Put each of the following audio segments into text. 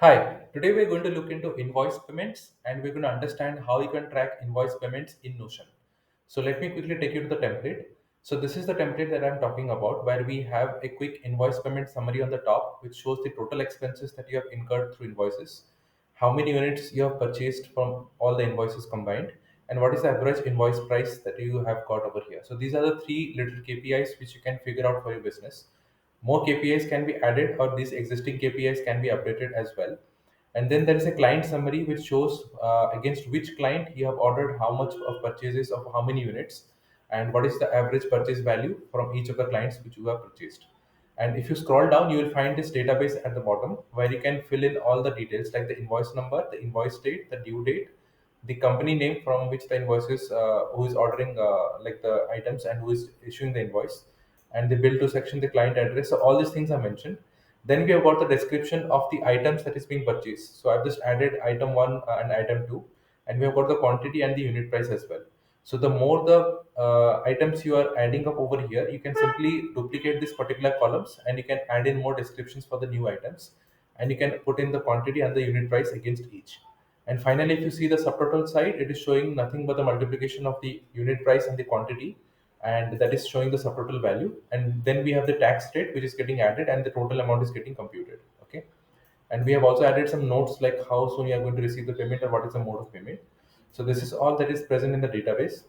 Hi, today we're going to look into invoice payments and we're going to understand how you can track invoice payments in Notion. So let me quickly take you to the template. So this is the template that I'm talking about where we have a quick invoice payment summary on the top which shows the total expenses that you have incurred through invoices, how many units you have purchased from all the invoices combined, and what is the average invoice price that you have got over here. So these are the three little KPIs which you can figure out for your business. More KPIs can be added or these existing KPIs can be updated as well. And then there is a client summary which shows against which client you have ordered how much of purchases of how many units and what is the average purchase value from each of the clients which you have purchased. And if you scroll down, you will find this database at the bottom where you can fill in all the details like the invoice number, the invoice date, the due date, the company name from which the invoices, who is ordering like the items and who is issuing the invoice, and the bill to section, the client address. So all these things are mentioned. Then we have got the description of the items that is being purchased. So I've just added item one and item two, and we have got the quantity and the unit price as well. So the more the items you are adding up over here, you can simply duplicate this particular columns and you can add in more descriptions for the new items, and you can put in the quantity and the unit price against each. And finally, if you see the subtotal side, it is showing nothing but the multiplication of the unit price and the quantity, and that is showing the subtotal value. And then we have the tax rate which is getting added and the total amount is getting computed. Okay. And we have also added some notes like how soon you are going to receive the payment or what is the mode of payment. So this is all that is present in the database.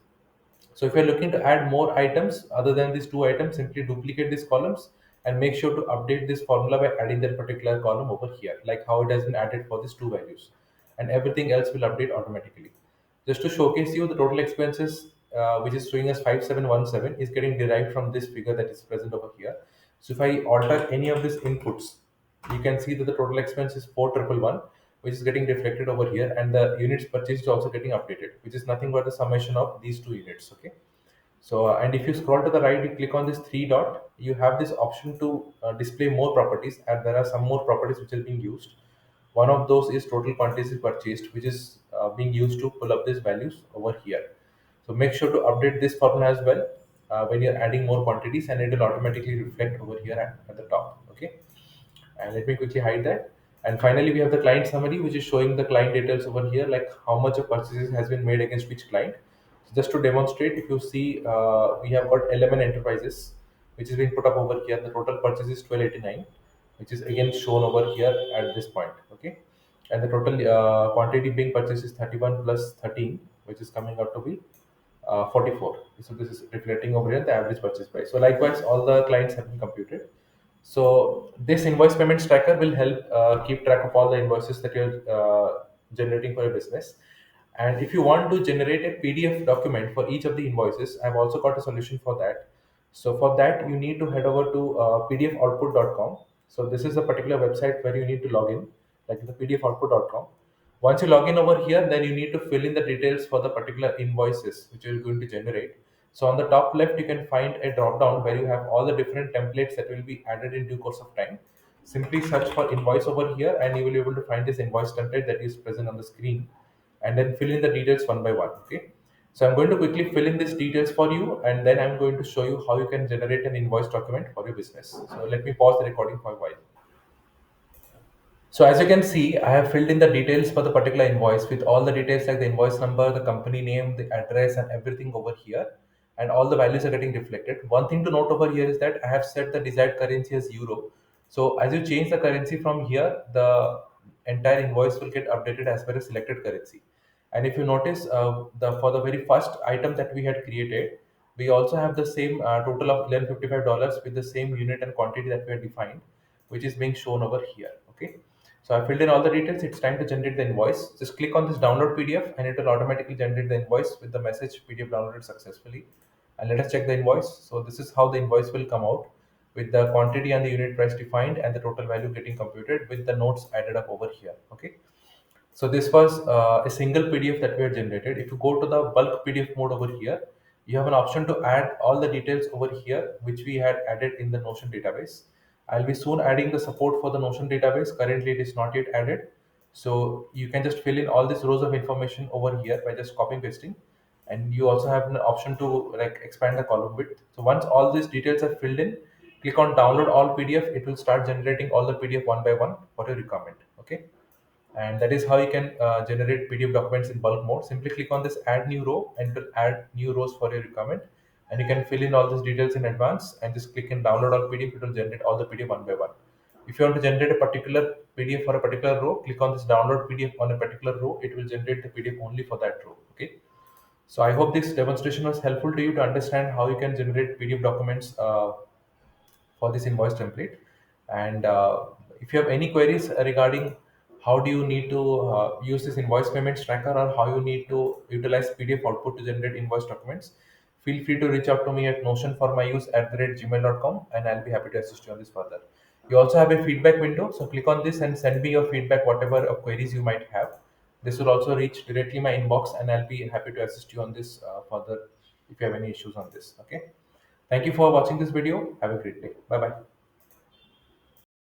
So if you're looking to add more items other than these two items, simply duplicate these columns and make sure to update this formula by adding that particular column over here, like how it has been added for these two values. And everything else will update automatically. Just to showcase you, the total expenses, which is showing us 5717, is getting derived from this figure that is present over here. So if I alter any of these inputs, you can see that the total expense is 4111, which is getting reflected over here, and the units purchased is also getting updated, which is nothing but the summation of these two units. Okay. So and if you scroll to the right, you click on this three dot, you have this option to display more properties, and there are some more properties which are being used. One of those is total quantities purchased, which is being used to pull up these values over here. So make sure to update this formula as well when you're adding more quantities, and it will automatically reflect over here at the top. Okay. And let me quickly hide that. And finally, we have the client summary, which is showing the client details over here, like how much of purchases has been made against which client. So just to demonstrate, if you see, we have got 11 enterprises, which is being put up over here. The total purchase is 1289, which is again shown over here at this point. Okay. And the total quantity being purchased is 31 plus 13, which is coming out to be 44. So this is reflecting over here the average purchase price. So likewise, all the clients have been computed. So this invoice payments tracker will help keep track of all the invoices that you're generating for your business. And if you want to generate a PDF document for each of the invoices, I've also got a solution for that. So for that, you need to head over to pdfoutput.com. So this is a particular website where you need to log in, like the pdfoutput.com. Once you log in over here, then you need to fill in the details for the particular invoices which you're going to generate. So on the top left, you can find a drop down where you have all the different templates that will be added in due course of time. Simply search for invoice over here and you will be able to find this invoice template that is present on the screen, and then fill in the details one by one. Okay. So I'm going to quickly fill in these details for you, and then I'm going to show you how you can generate an invoice document for your business. So let me pause the recording for a while. So as you can see, I have filled in the details for the particular invoice with all the details like the invoice number, the company name, the address, and everything over here. And all the values are getting reflected. One thing to note over here is that I have set the desired currency as euro. So as you change the currency from here, the entire invoice will get updated as per a selected currency. And if you notice, the for the very first item that we had created, we also have the same total of $1155 with the same unit and quantity that we had defined, which is being shown over here. Okay. So I filled in all the details. It's time to generate the invoice. Just click on this download PDF and it will automatically generate the invoice with the message PDF downloaded successfully. And let us check the invoice. So this is how the invoice will come out with the quantity and the unit price defined and the total value getting computed with the notes added up over here. Okay. So this was a single PDF that we had generated. If you go to the bulk PDF mode over here, you have an option to add all the details over here, which we had added in the Notion database. I'll be soon adding the support for the Notion database. Currently, it is not yet added. So you can just fill in all these rows of information over here by just copying pasting. And you also have an option to like expand the column width. So once all these details are filled in, click on download all PDF. It will start generating all the PDF one by one for your requirement. Okay. And that is how you can generate PDF documents in bulk mode. Simply click on this add new row and it will add new rows for your requirement, and you can fill in all these details in advance and just click in download all PDF. It will generate all the PDF one by one. If you want to generate a particular PDF for a particular row, click on this download PDF on a particular row. It will generate the PDF only for that row. Okay. So I hope this demonstration was helpful to you to understand how you can generate PDF documents for this invoice template. And if you have any queries regarding how do you need to use this invoice payments tracker, or how you need to utilize PDF output to generate invoice documents, feel free to reach out to me at notionformyuse@gmail.com, and I'll be happy to assist you on this further. You also have a feedback window, so click on this and send me your feedback, whatever queries you might have. This will also reach directly my inbox, and I'll be happy to assist you on this further if you have any issues on this. Okay. Thank you for watching this video. Have a great day. Bye bye.